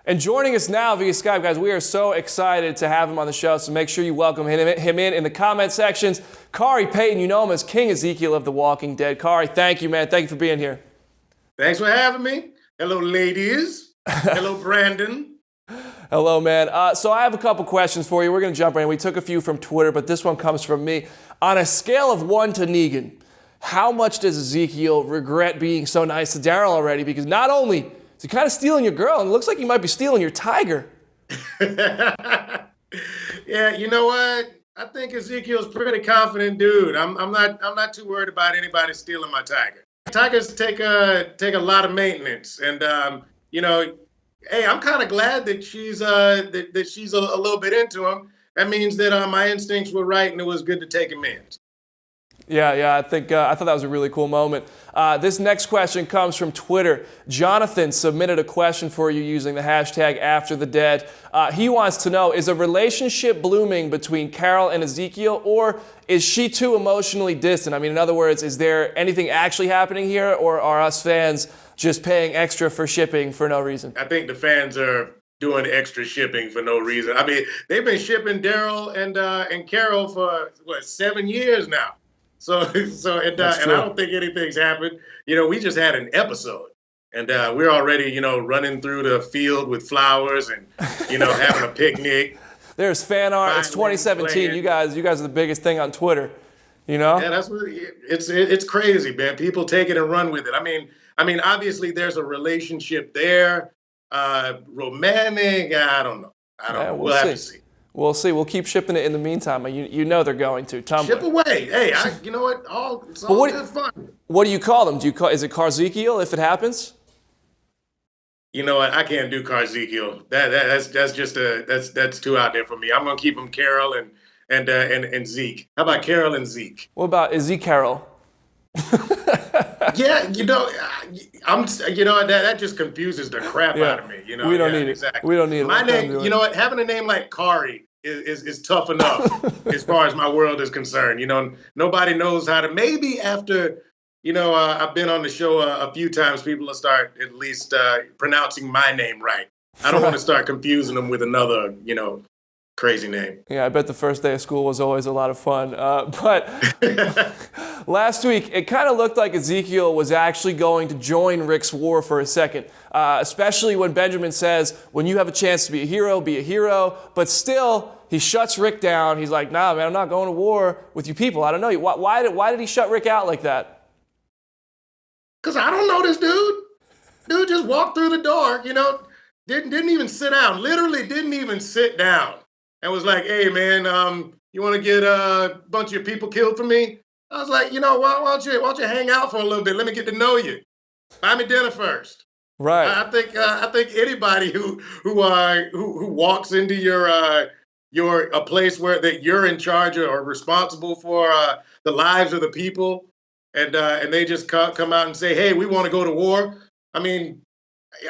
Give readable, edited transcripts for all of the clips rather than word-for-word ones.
And joining us now via Skype, guys, we are so excited to have him on the show, so make sure you welcome him in the comment sections. Khary Payton, you know him as King Ezekiel of The Walking Dead. Khary, thank you, man. Thank you for being here. Thanks for having me. Hello, ladies. Hello, Brandon. Hello, man. So I have a couple questions for you. We're going to jump right in. We took a few from Twitter, but this one comes from me. On a scale of 1 to Negan, how much does Ezekiel regret being so nice to Daryl already? Because not only is he kind of stealing your girl, and it looks like he might be stealing your tiger. Yeah, you know what? I think Ezekiel's a pretty confident dude. I'm not too worried about anybody stealing my tiger. Tigers take a lot of maintenance, and hey, I'm kind of glad that she's that she's a little bit into him. That means that my instincts were right, and it was good to take him in. Yeah, I thought that was a really cool moment. This next question comes from Twitter. Jonathan submitted a question for you using the hashtag #AfterTheDead. He wants to know, is a relationship blooming between Carol and Ezekiel, or is she too emotionally distant? I mean, in other words, is there anything actually happening here, or are us fans just paying extra for shipping for no reason? I think the fans are doing extra shipping for no reason. I mean, they've been shipping Daryl and Carol for 7 years now. So and I don't think anything's happened. We just had an episode, and we're already running through the field with flowers and having a picnic. There's fan art. It's 2017. You guys are the biggest thing on Twitter. Yeah, that's what it's crazy, man. People take it and run with it. I mean, obviously there's a relationship there, romantic. I don't know. We'll have to see. We'll see. We'll keep shipping it in the meantime. You know they're going to. Tumblr. Ship away. Hey, you know what? It's all good fun. What do you call them? Is it Carzekiel if it happens? You know what? I can't do Carzekiel. That's too out there for me. I'm gonna keep them Carol and Zeke. How about Carol and Zeke? What about Ezekiel? Yeah, that just confuses the crap out of me. We don't need exactly. it. We don't need it. My name, what? Having a name like Khary is tough enough as far as my world is concerned. Nobody knows how to. Maybe after I've been on the show a few times, people will start at least pronouncing my name right. I don't want to start confusing them with another crazy name. Yeah, I bet the first day of school was always a lot of fun. But last week, it kind of looked like Ezekiel was actually going to join Rick's war for a second, especially when Benjamin says, when you have a chance to be a hero, be a hero. But still, he shuts Rick down. He's like, nah, man, I'm not going to war with you people. I don't know. Why did he shut Rick out like that? Because I don't know this dude. Dude just walked through the door, didn't even sit down, literally didn't even sit down. And was like, hey, man, you want to get a bunch of people killed for me? I was like, why don't you hang out for a little bit? Let me get to know you. Buy me dinner first. Right. I think anybody who walks into a place where that you're in charge or responsible for the lives of the people, and they just come out and say, hey, we want to go to war. I mean,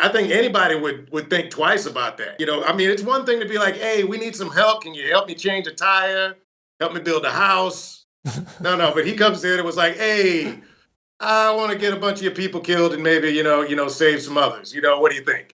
I think anybody would think twice about that. It's one thing to be like, hey, we need some help. Can you help me change a tire? Help me build a house? No. But he comes in and was like, hey, I want to get a bunch of your people killed and maybe, save some others. What do you think?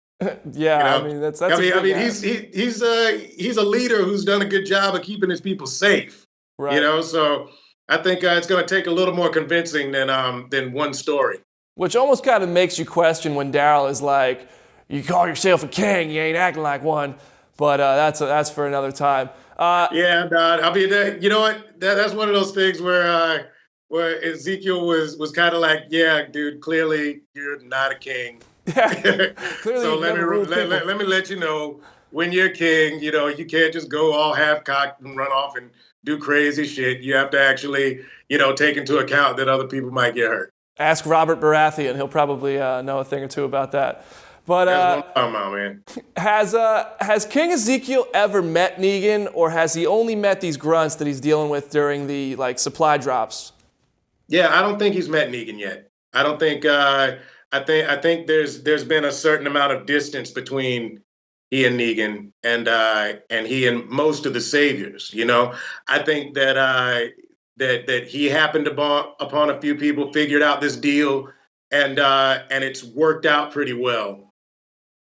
Yeah, that's. He's a leader who's done a good job of keeping his people safe. Right. So I think it's going to take a little more convincing than one story. Which almost kind of makes you question when Daryl is like, you call yourself a king, you ain't acting like one. But that's for another time. You know what? That's one of those things where Ezekiel was kind of like, yeah, dude, clearly you're not a king. Yeah, clearly. So let me let you know, when you're king, you can't just go all half-cocked and run off and do crazy shit. You have to actually, take into account that other people might get hurt. Ask Robert Baratheon. He'll probably know a thing or two about that. But that's what I'm talking about, man. Has King Ezekiel ever met Negan, or has he only met these grunts that he's dealing with during the supply drops? Yeah, I don't think he's met Negan yet. I don't think. I think there's been a certain amount of distance between he and Negan and he and most of the saviors. I think that. That he happened upon a few people, figured out this deal, and it's worked out pretty well.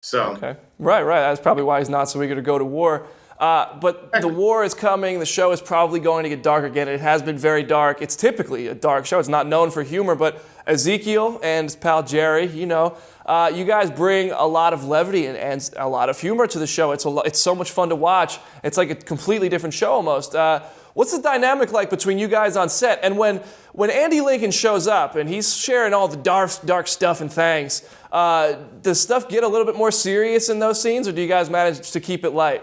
So Okay. Right. That's probably why he's not so eager to go to war. But the war is coming. The show is probably going to get dark again. It has been very dark. It's typically a dark show. It's not known for humor, but Ezekiel and his pal Jerry, you guys bring a lot of levity and a lot of humor to the show. It's so much fun to watch. It's like a completely different show almost. What's the dynamic like between you guys on set? And when Andy Lincoln shows up and he's sharing all the dark stuff and things, does stuff get a little bit more serious in those scenes, or do you guys manage to keep it light?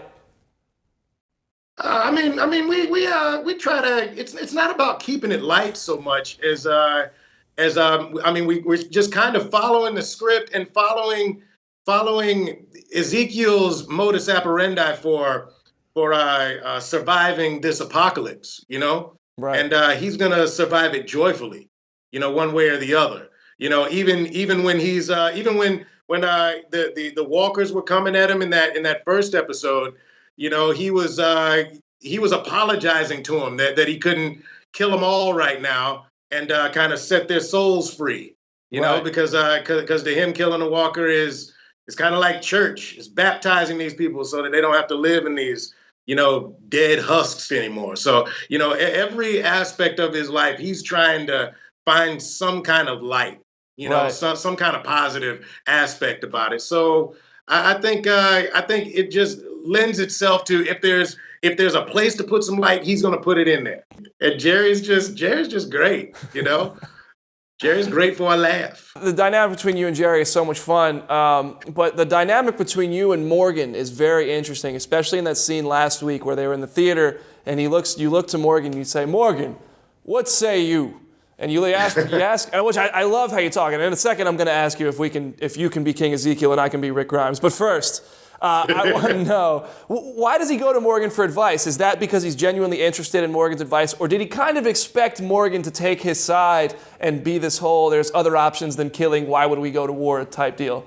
I mean, we try to. It's not about keeping it light so much as we're just kind of following the script and following Ezekiel's modus operandi for surviving this apocalypse. Right. And he's gonna survive it joyfully. One way or the other. Even when he's even when the walkers were coming at him in that first episode. He was apologizing to him that he couldn't kill them all right now and kind of set their souls free. Because to him killing a walker is kind of like church. It's baptizing these people so that they don't have to live in these dead husks anymore. So every aspect of his life, he's trying to find some kind of light. Right. Some kind of positive aspect about it. So I think it just lends itself to if there's a place to put some light, he's going to put it in there. And Jerry's just great, Jerry's great for a laugh. The dynamic between you and Jerry is so much fun, but the dynamic between you and Morgan is very interesting, especially in that scene last week where they were in the theater and you look to Morgan and you say, "Morgan, what say you?" And you ask, which I love how you talk. And in a second, I'm going to ask you if you can be King Ezekiel and I can be Rick Grimes. But first, I want to know, why does he go to Morgan for advice? Is that because he's genuinely interested in Morgan's advice, or did he kind of expect Morgan to take his side and be this whole "there's other options than killing, why would we go to war" type deal?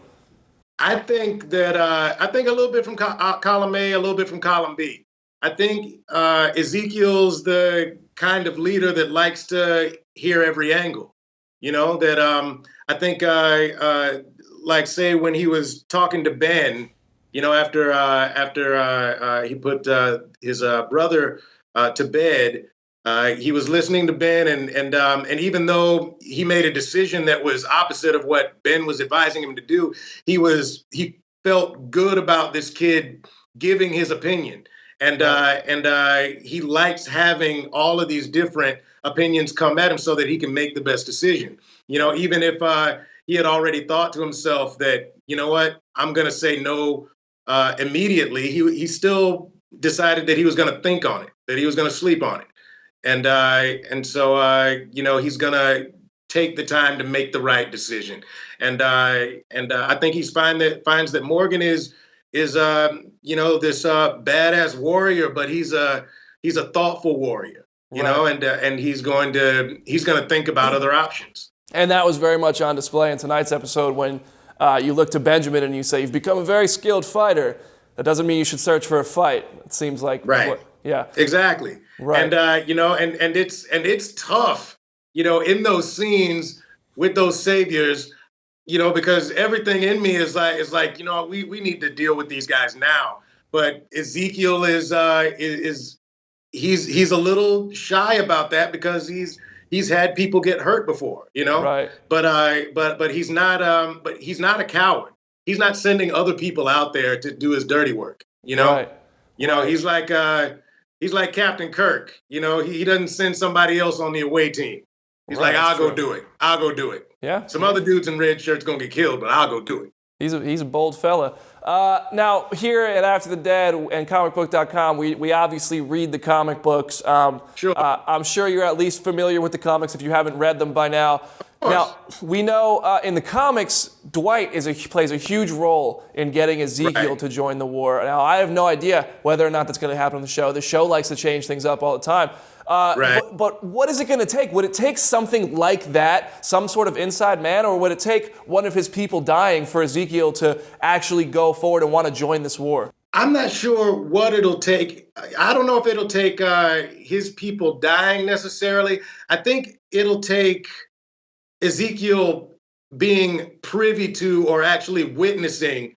I think a little bit from column A, a little bit from column B. I think Ezekiel's the kind of leader that likes to hear every angle. I think like say when he was talking to Ben, after he put his brother to bed, he was listening to Ben, and even though he made a decision that was opposite of what Ben was advising him to do, he felt good about this kid giving his opinion. And he likes having all of these different opinions come at him so that he can make the best decision. Even if he had already thought to himself that, what, I'm going to say no immediately, he still decided that he was going to think on it, that he was going to sleep on it. And so he's going to take the time to make the right decision. And I think he finds that Morgan is this badass warrior, but he's a thoughtful warrior, and he's going to think about other options. And that was very much on display in tonight's episode when you look to Benjamin and you say, "You've become a very skilled fighter. That doesn't mean you should search for a fight." It seems like right. Yeah, exactly. Right. And it's tough, in those scenes with those saviors. Because everything in me is like, we need to deal with these guys now. But Ezekiel is he's a little shy about that because he's had people get hurt before, Right. But he's not a coward. He's not sending other people out there to do his dirty work, Right. Right. He's like Captain Kirk. He doesn't send somebody else on the away team. He's right, like, I'll true. go do it. I'll go do it. Yeah. Some other dudes in red shirts gonna get killed, but I'll go do it. He's a bold fella. Now, here at After the Dead and Comicbook.com, we obviously read the comic books. Sure. I'm sure you're at least familiar with the comics if you haven't read them by now. Now, we know in the comics, Dwight plays a huge role in getting Ezekiel to join the war. Now, I have no idea whether or not that's going to happen on the show. The show likes to change things up all the time. But what is it going to take? Would it take something like that, some sort of inside man, or would it take one of his people dying for Ezekiel to actually go forward and want to join this war? I'm not sure what it'll take. I don't know if it'll take his people dying necessarily. I think it'll take Ezekiel being privy to or actually witnessing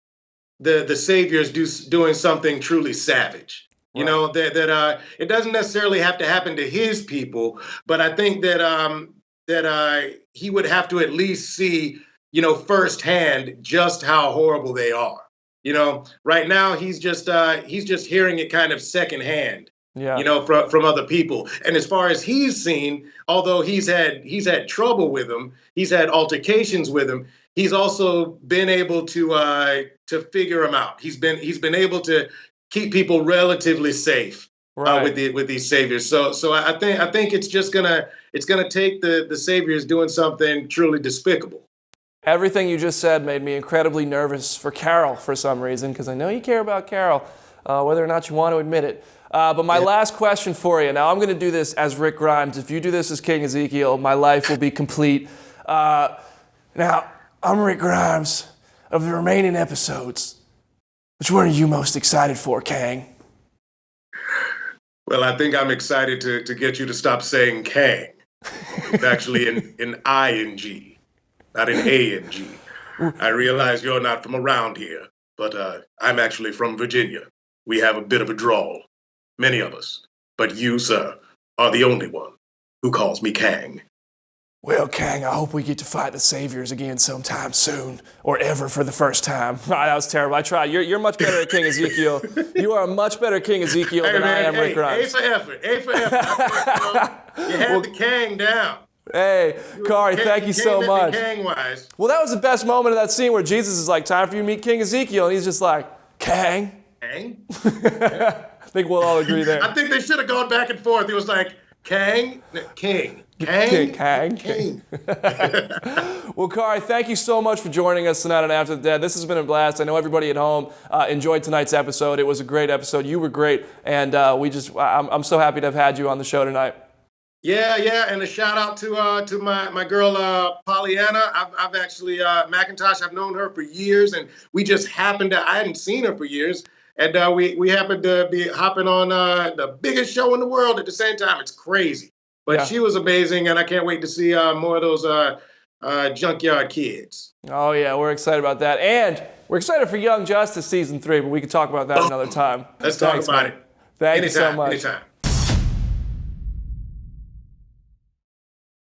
the Savior's doing something truly savage. You know, that it doesn't necessarily have to happen to his people, but I think that he would have to at least see, firsthand just how horrible they are. Right now he's just hearing it kind of secondhand. From other people. And as far as he's seen, although he's had trouble with him, he's had altercations with him, he's also been able to figure him out. He's been able to keep people relatively safe with these saviors. So I think it's gonna take the saviors doing something truly despicable. Everything you just said made me incredibly nervous for Carol for some reason, because I know you care about Carol, whether or not you want to admit it. But my last question for you, now I'm going to do this as Rick Grimes. If you do this as King Ezekiel, my life will be complete. Now, I'm Rick Grimes. Of the remaining episodes, which one are you most excited for, Kang? Well, I think I'm excited to get you to stop saying Kang. It's actually an I-N-G, not an A-N-G. I realize you're not from around here, but I'm actually from Virginia. We have a bit of a drawl. Many of us. But you, sir, are the only one who calls me Kang. Well, Kang, I hope we get to fight the Saviors again sometime soon, or ever for the first time. That was terrible. I tried. You're much better at King Ezekiel. You are a much better King Ezekiel than I am Rick Grimes. A for effort. You had the Kang down. Hey, Khary, thank you so much. Kang-wise. Well, that was the best moment of that scene where Jesus is like, time for you to meet King Ezekiel, and he's just like, Kang? Kang? I think we'll all agree there. I think they should have gone back and forth. It was like, Kang, King. Kang. Well, Khary, thank you so much for joining us tonight on After the Dead. This has been a blast. I know everybody at home enjoyed tonight's episode. It was a great episode. You were great, and I'm so happy to have had you on the show tonight. Yeah, and a shout out to my girl Pollyanna. I've actually McIntosh. I've known her for years, and we just happened to. I hadn't seen her for years. And we happened to be hopping on the biggest show in the world at the same time. It's crazy. But she was amazing, and I can't wait to see more of those Junkyard Kids. Oh, yeah, we're excited about that. And we're excited for Young Justice Season 3, but we can talk about that another time. Let's talk about it. Thank you so much. Anytime.